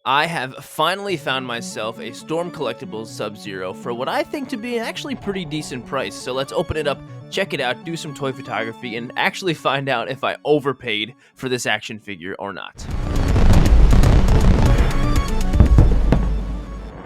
I have finally found myself a Storm Collectibles Sub-Zero for what I think to be an actually pretty decent price. So let's open it up, check it out, do some toy photography, and actually find out if I overpaid for this action figure or not.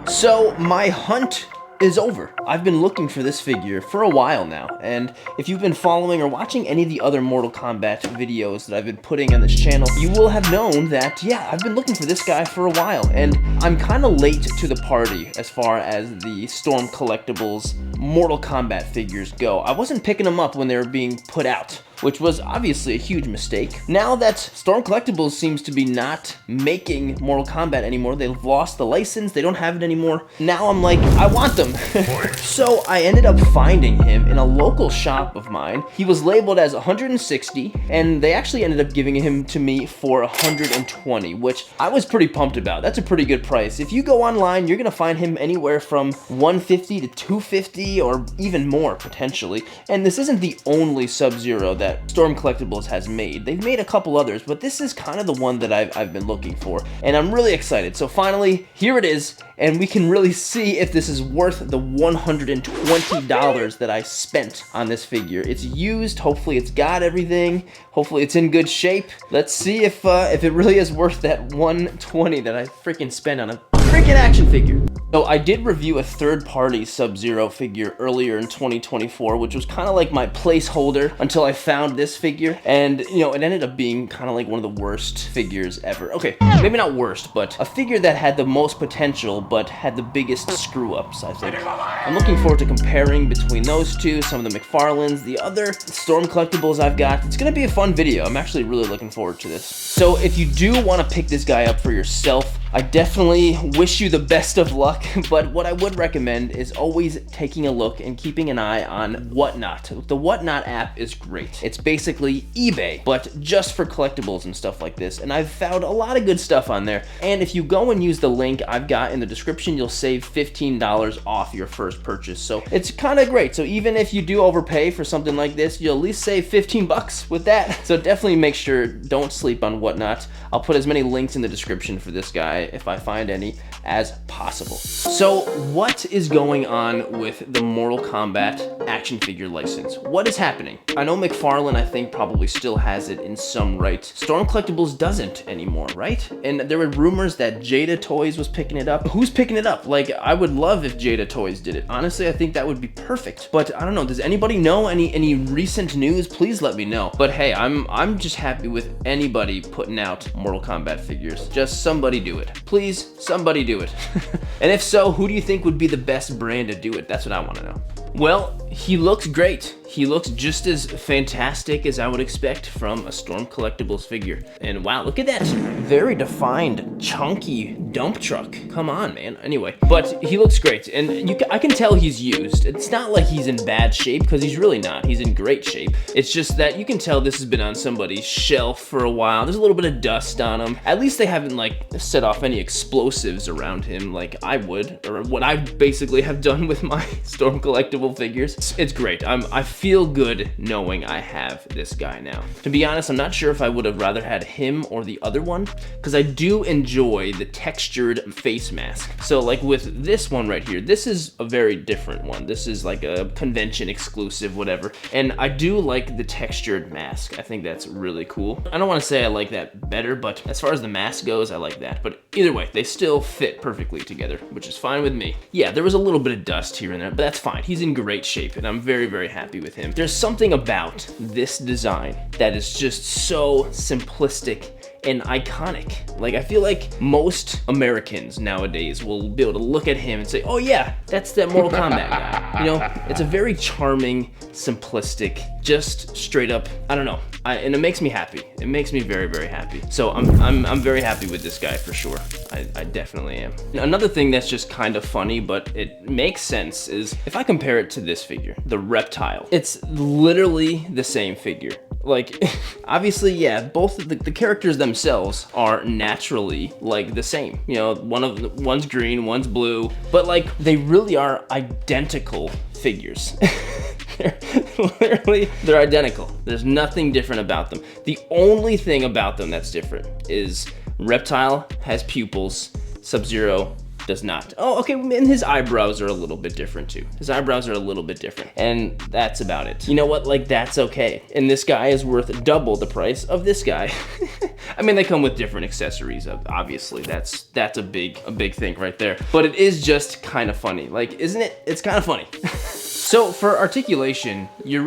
So my hunt is over. I've been looking for this figure for a while now, and if you've been following or watching any of the other Mortal Kombat videos that I've been putting on this channel, you will have known that, yeah, I've been looking for this guy for a while, and I'm kind of late to the party as far as the Storm Collectibles Mortal Kombat figures go. I wasn't picking them up when they were being put out, which was obviously a huge mistake. Now that Storm Collectibles seems to be not making Mortal Kombat anymore, they've lost the license, they don't have it anymore, now I'm like, I want them. So I ended up finding him in a local shop of mine. He was labeled as 160, and they actually ended up giving him to me for 120, which I was pretty pumped about. That's a pretty good price. If you go online, you're gonna find him anywhere from 150 to 250 or even more potentially. And this isn't the only Sub-Zero that Storm Collectibles has made. They've made a couple others, but this is kind of the one that I've been looking for, and I'm really excited. So finally, here it is, and we can really see if this is worth the $120 that I spent on this figure. It's used, hopefully it's got everything, hopefully it's in good shape. Let's see if it really is worth that $120 that I freaking spent on a freaking action figure. So I did review a third-party Sub-Zero figure earlier in 2024, which was kind of like my placeholder until I found this figure, and you know, it ended up being kind of like one of the worst figures ever. Okay, maybe not worst, but a figure that had the most potential but had the biggest screw-ups, I think. I'm looking forward to comparing between those two, some of the McFarlanes, the other Storm Collectibles I've got. It's gonna be a fun video. I'm actually really looking forward to this. So if you do want to pick this guy up for yourself, I definitely wish you the best of luck, but what I would recommend is always taking a look and keeping an eye on Whatnot. The Whatnot app is great. It's basically eBay, but just for collectibles and stuff like this, and I've found a lot of good stuff on there. And if you go and use the link I've got in the description, you'll save $15 off your first purchase. So it's kind of great. So even if you do overpay for something like this, you'll at least save 15 bucks with that. So definitely make sure, don't sleep on Whatnot. I'll put as many links in the description for this guy, if I find any, as possible. So what is going on with the Mortal Kombat action figure license? What is happening? I know McFarlane, I think, probably still has it in some right. Storm Collectibles doesn't anymore, right? And there were rumors that Jada Toys was picking it up. Who's picking it up? Like, I would love if Jada Toys did it. Honestly, I think that would be perfect. But I don't know, does anybody know any recent news? Please let me know. But hey, I'm just happy with anybody putting out Mortal Kombat figures. Just somebody do it. Please, somebody do it. And if so, who do you think would be the best brand to do it? That's what I want to know. Well, he looks great. He looks just as fantastic as I would expect from a Storm Collectibles figure. And wow, look at that very defined, chunky dump truck. Come on, man. Anyway, but he looks great, and I can tell he's used. It's not like he's in bad shape, because he's really not. He's in great shape. It's just that you can tell this has been on somebody's shelf for a while. There's a little bit of dust on him. At least they haven't like set off any explosives around him like I would, or what I basically have done with my Storm Collectible figures. It's great. I feel good knowing I have this guy now. To be honest, I'm not sure if I would have rather had him or the other one, because I do enjoy the textured face mask. So like with this one right here, this is a very different one. This is like a convention exclusive, whatever. And I do like the textured mask. I think that's really cool. I don't want to say I like that better, but as far as the mask goes, I like that. But either way, they still fit perfectly together, which is fine with me. Yeah, there was a little bit of dust here and there, but that's fine. He's in great shape, and I'm very, very happy with him. There's something about this design that is just so simplistic and iconic. Like, I feel like most Americans nowadays will be able to look at him and say, oh yeah, that's that Mortal Kombat guy. You know, it's a very charming, simplistic, just straight up, I don't know. And it makes me happy. It makes me very, very happy. So I'm very happy with this guy for sure. I definitely am. Another thing that's just kind of funny, but it makes sense, is if I compare it to this figure, the Reptile, it's literally the same figure. Like, obviously, yeah, both of the characters themselves are naturally, like, the same. You know, one's green, one's blue, but, like, they really are identical figures. They're identical. There's nothing different about them. The only thing about them that's different is Reptile has pupils Sub-Zero does not. Oh, okay, and his eyebrows are a little bit different too. His eyebrows are a little bit different, and that's about it. You know what, like, that's okay. And this guy is worth double the price of this guy. I mean, they come with different accessories, obviously. That's a big thing right there. But it is just kind of funny. Like, isn't it? It's kind of funny. So for Articulation, you're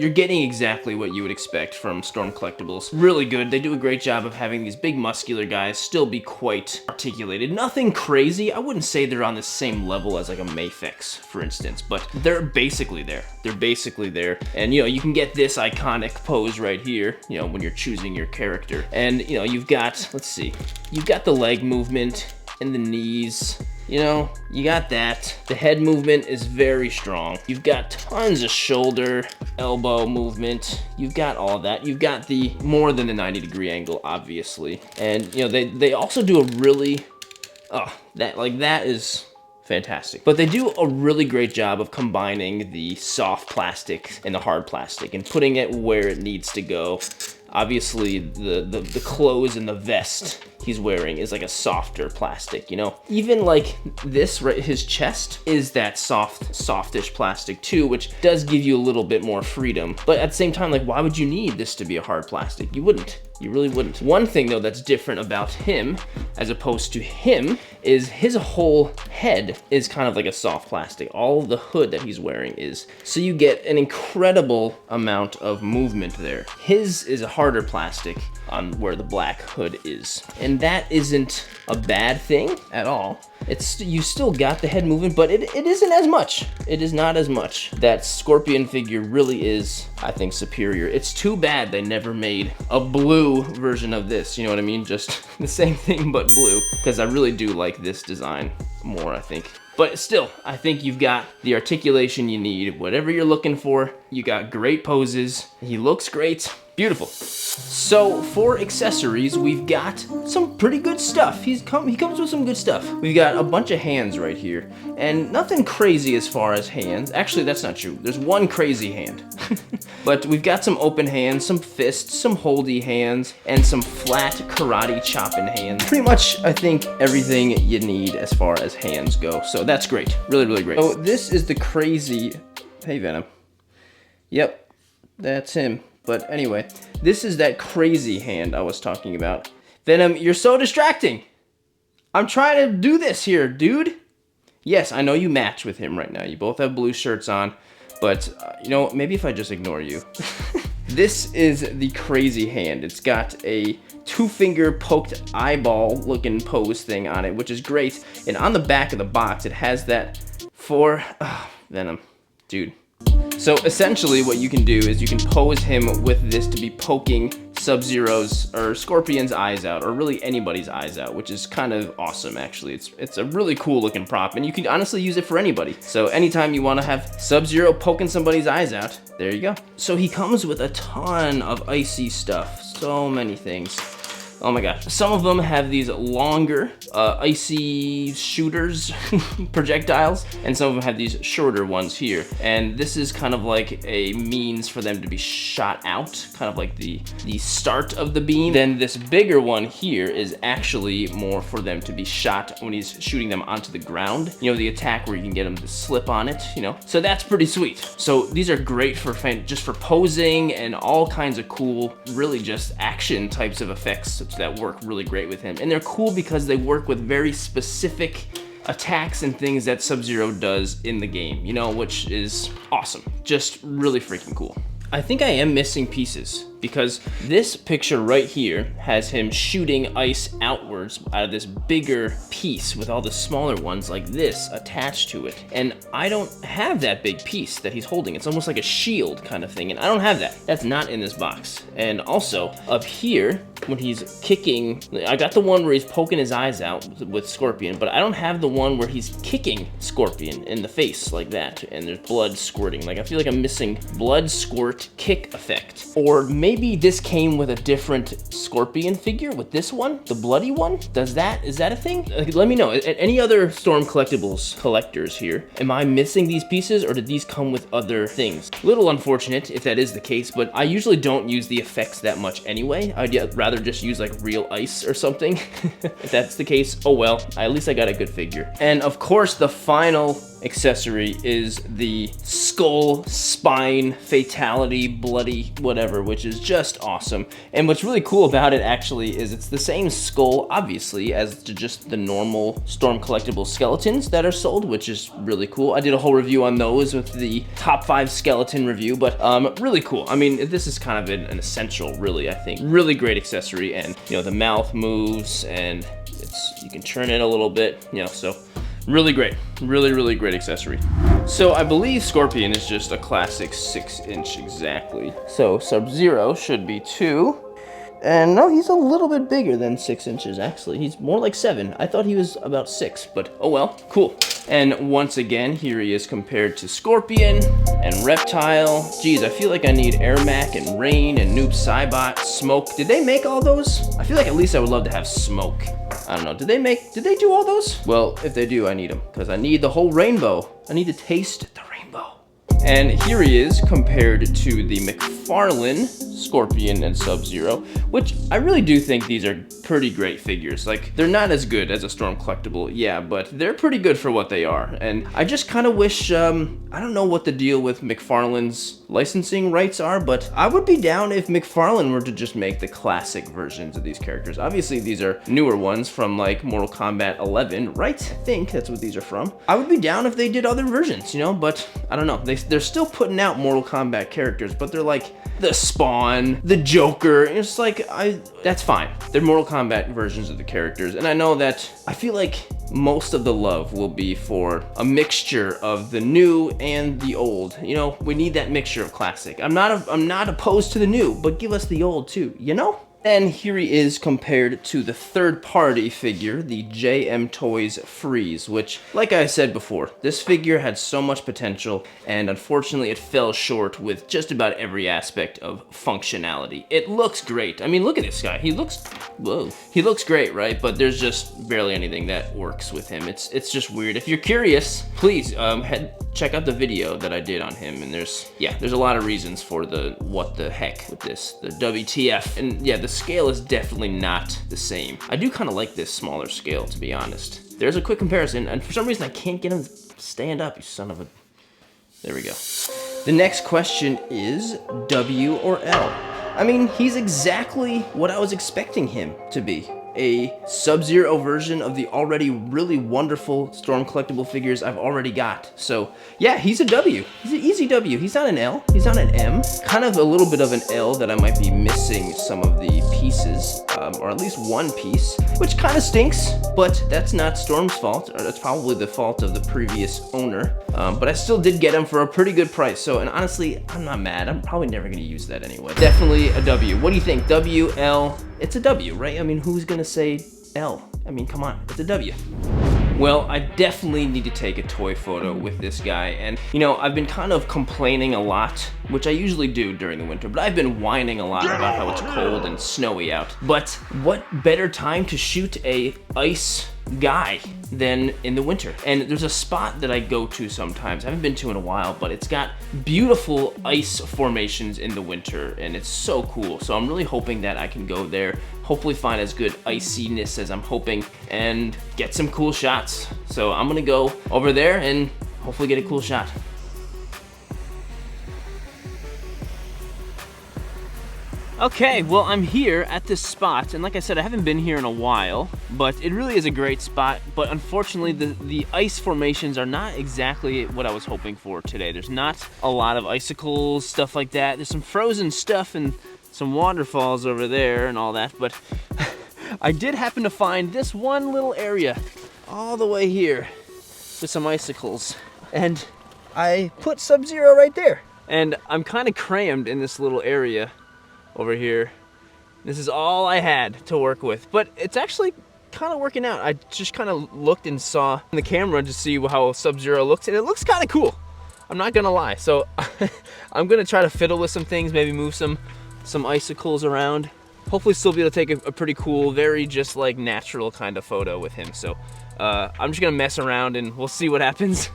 getting exactly what you would expect from Storm Collectibles. Really good. They do a great job of having these big muscular guys still be quite articulated. Nothing crazy. I wouldn't say they're on the same level as like a Mayfix, for instance, but they're basically there. They're basically there. And you know, you can get this iconic pose right here, you know, when you're choosing your character. And you know, you've got, let's see, you've got the leg movement and the knees. You know, you got that. The head movement is very strong. You've got tons of shoulder, elbow movement. You've got all that. You've got the more than the 90-degree angle, obviously. And, you know, they also do a really, that is fantastic. But they do a really great job of combining the soft plastic and the hard plastic and putting it where it needs to go. Obviously, the clothes and the vest he's wearing is like a softer plastic, you know? Even like this, right, his chest is that softish plastic too, which does give you a little bit more freedom. But at the same time, like, why would you need this to be a hard plastic? You wouldn't. You really wouldn't. One thing though that's different about him as opposed to him is his whole head is kind of like a soft plastic. All of the hood that he's wearing is. So you get an incredible amount of movement there. His is a harder plastic on where the black hood is. And that isn't a bad thing at all. You still got the head movement, but it isn't as much. It is not as much. That Scorpion figure really is, I think, superior. It's too bad they never made a blue version of this, you know what I mean? Just the same thing, but blue, because I really do like this design more, I think. But still, I think you've got the articulation you need. Whatever you're looking for, you got great poses. He looks great. Beautiful. So for accessories, we've got some pretty good stuff. He comes with some good stuff. We've got a bunch of hands right here, and nothing crazy as far as hands. Actually, that's not true. There's one crazy hand. But we've got some open hands, some fists, some holdy hands, and some flat karate chopping hands. Pretty much, I think, everything you need as far as hands go. So that's great. Really, really great. Oh, this is the crazy... Hey, Venom. Yep, that's him. But anyway, this is that crazy hand I was talking about. Venom, you're so distracting. I'm trying to do this here, dude. Yes, I know you match with him right now. You both have blue shirts on, but you know, maybe if I just ignore you. This is the crazy hand. It's got a two-finger poked eyeball looking pose thing on it, which is great. And on the back of the box, it has that Venom, dude. So essentially what you can do is you can pose him with this to be poking Sub-Zero's or Scorpion's eyes out, or really anybody's eyes out, which is kind of awesome actually. It's a really cool looking prop, and you can honestly use it for anybody. So anytime you want to have Sub-Zero poking somebody's eyes out, there you go. So he comes with a ton of icy stuff, so many things. Oh my gosh. Some of them have these longer icy shooters, projectiles, and some of them have these shorter ones here. And this is kind of like a means for them to be shot out, kind of like the start of the beam. Then this bigger one here is actually more for them to be shot when he's shooting them onto the ground. You know, the attack where you can get them to slip on it, you know? So that's pretty sweet. So these are great for just for posing and all kinds of cool, really just action types of effects that work really great with him. And they're cool because they work with very specific attacks and things that Sub-Zero does in the game, you know, which is awesome. Just really freaking cool. I think I am missing pieces because this picture right here has him shooting ice outwards out of this bigger piece with all the smaller ones like this attached to it. And I don't have that big piece that he's holding. It's almost like a shield kind of thing, and I don't have that. That's not in this box. And also up here, when he's kicking, I got the one where he's poking his eyes out with Scorpion, but I don't have the one where he's kicking Scorpion in the face like that, and there's blood squirting. Like, I feel like I'm missing blood squirt kick effect. Or maybe maybe this came with a different Scorpion figure with this one, the bloody one. Is that a thing? Let me know. Any other Storm Collectibles collectors here, am I missing these pieces, or did these come with other things? Little unfortunate if that is the case, but I usually don't use the effects that much anyway. I'd rather just use like real ice or something. If that's the case, oh well, at least I got a good figure. And of course, the final accessory is the skull, spine, fatality, bloody, whatever, which is just awesome. And what's really cool about it actually is it's the same skull, obviously, as to just the normal Storm Collectibles skeletons that are sold, which is really cool. I did a whole review on those with the top 5 skeleton review, but really cool. I mean, this is kind of an essential, really, I think. Really great accessory, and you know, the mouth moves, and you can turn it a little bit, you know, so really great, really great accessory. So I believe Scorpion is just a classic 6-inch exactly. So Sub-Zero should be 2. And no, he's a little bit bigger than 6 inches, actually. He's more like 7. I thought he was about 6, but oh well, cool. And once again, here he is compared to Scorpion and Reptile. Geez, I feel like I need Airmac and Rain and Noob Saibot, Smoke. Did they make all those? I feel like at least I would love to have Smoke. I don't know, did they do all those? Well, if they do, I need them, because I need the whole rainbow. I need to taste the rainbow. And here he is compared to the McFarlane Scorpion and Sub-Zero, which I really do think these are pretty great figures. Like, they're not as good as a Storm Collectible, yeah, but they're pretty good for what they are. And I just kind of wish, I don't know what the deal with McFarlane's licensing rights are, but I would be down if McFarlane were to just make the classic versions of these characters. Obviously, these are newer ones from like Mortal Kombat 11, right? I think that's what these are from. I would be down if they did other versions, you know, but I don't know. They're still putting out Mortal Kombat characters, but they're like the Spawn, the Joker. It's like, that's fine. They're Mortal Kombat versions of the characters, and I know that I feel like most of the love will be for a mixture of the new and the old. You know, we need that mixture of classic. I'm not opposed to the new, but give us the old too, you know? And here he is compared to the third-party figure, the JM Toys Freeze, which, like I said before, this figure had so much potential, and unfortunately it fell short with just about every aspect of functionality. It looks great. I mean, look at this guy. He looks great, right? But there's just barely anything that works with him. It's just weird. If you're curious, please check out the video that I did on him, and there's a lot of reasons for the what the heck with this, the WTF, and yeah, the scale is definitely not the same. I do kind of like this smaller scale, to be honest. There's a quick comparison, and for some reason I can't get him to stand up, you son of a... There we go. The next question is W or L? I mean, he's exactly what I was expecting him to be. A Sub-Zero version of the already really wonderful Storm Collectible figures I've already got. So yeah, he's a W. He's an easy W. He's not an L. He's not an M. Kind of a little bit of an L that I might be missing some of the pieces, or at least one piece, which kind of stinks, but that's not Storm's fault, or that's probably the fault of the previous owner. But I still did get him for a pretty good price. So, and honestly, I'm not mad. I'm probably never gonna use that anyway. Definitely a W. What do you think? W, L? It's a W, right? I mean, who's gonna say L? I mean, come on, it's a W. Well, I definitely need to take a toy photo with this guy, and you know, I've been kind of complaining a lot, which I usually do during the winter, but I've been whining a lot about how it's cold and snowy out. But what better time to shoot a ice guy than in the winter? And there's a spot that I go to sometimes, I haven't been to in a while, but it's got beautiful ice formations in the winter, and it's so cool. So I'm really hoping that I can go there, hopefully find as good iciness as I'm hoping, and get some cool shots. So I'm gonna go over there and hopefully get a cool shot. Okay, well, I'm here at this spot, and like I said, I haven't been here in a while, but it really is a great spot. But unfortunately, the ice formations are not exactly what I was hoping for today. There's not a lot of icicles, stuff like that. There's some frozen stuff and some waterfalls over there and all that, but I did happen to find this one little area all the way here with some icicles, and I put Sub-Zero right there. And I'm kind of crammed in this little area over here. This is all I had to work with, but it's actually kind of working out. I just kind of looked and saw in the camera to see how Sub-Zero looks, and it looks kind of cool. I'm not gonna lie. So I'm gonna try to fiddle with some things, maybe move some some icicles around. Hopefully still be able to take a pretty cool, very just like natural kind of photo with him. So I'm just gonna mess around and we'll see what happens.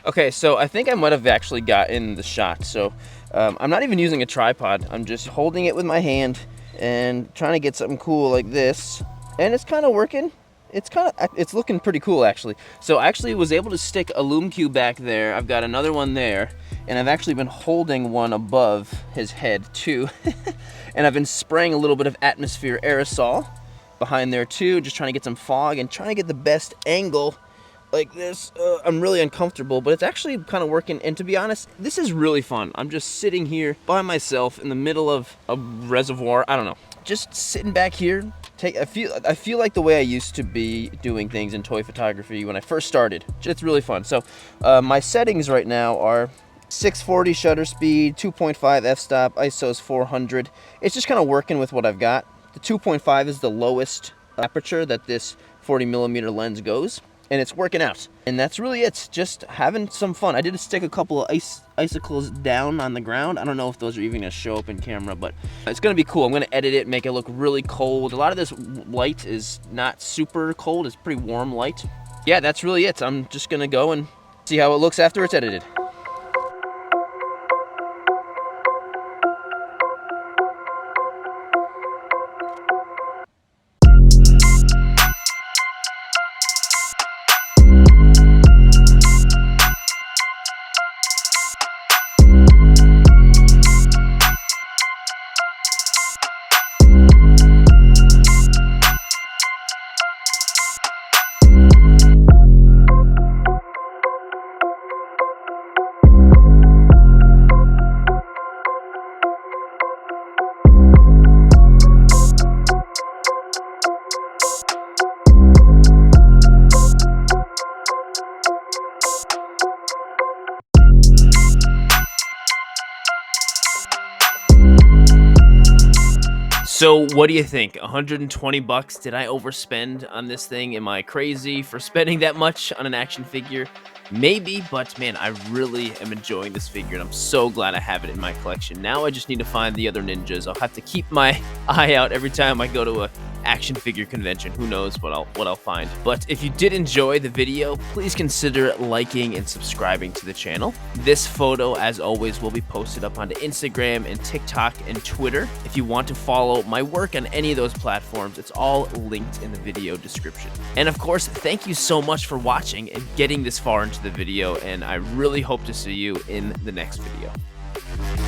Okay, so I think I might have actually gotten the shot. So I'm not even using a tripod. I'm just holding it with my hand and trying to get something cool like this. And it's kind of working. It's looking pretty cool actually. So I actually was able to stick a Lume Cube back there. I've got another one there, and I've actually been holding one above his head too. And I've been spraying a little bit of atmosphere aerosol behind there too, just trying to get some fog and trying to get the best angle like this. I'm really uncomfortable, but it's actually kind of working. And to be honest, this is really fun. I'm just sitting here by myself in the middle of a reservoir. I don't know, just sitting back here. I feel like the way I used to be doing things in toy photography when I first started. It's really fun. So my settings right now are 640 shutter speed, 2.5 f-stop, ISO's 400. It's just kind of working with what I've got. The 2.5 is the lowest aperture that this 40mm lens goes, and it's working out. And that's really it, just having some fun. I did stick a couple of icicles down on the ground. I don't know if those are even gonna show up in camera, but it's gonna be cool. I'm gonna edit it, make it look really cold. A lot of this light is not super cold, it's pretty warm light. Yeah, that's really it. I'm just gonna go and see how it looks after it's edited. So what do you think? 120 bucks? Did I overspend on this thing? Am I crazy for spending that much on an action figure? Maybe, but man, I really am enjoying this figure and I'm so glad I have it in my collection. Now I just need to find the other ninjas. I'll have to keep my eye out every time I go to a action figure convention. Who knows what I'll find. But if you did enjoy the video, please consider liking and subscribing to the channel. This photo, as always, will be posted up onto Instagram and TikTok and Twitter. If you want to follow my work on any of those platforms, it's all linked in the video description. And of course, thank you so much for watching and getting this far into the video, and I really hope to see you in the next video.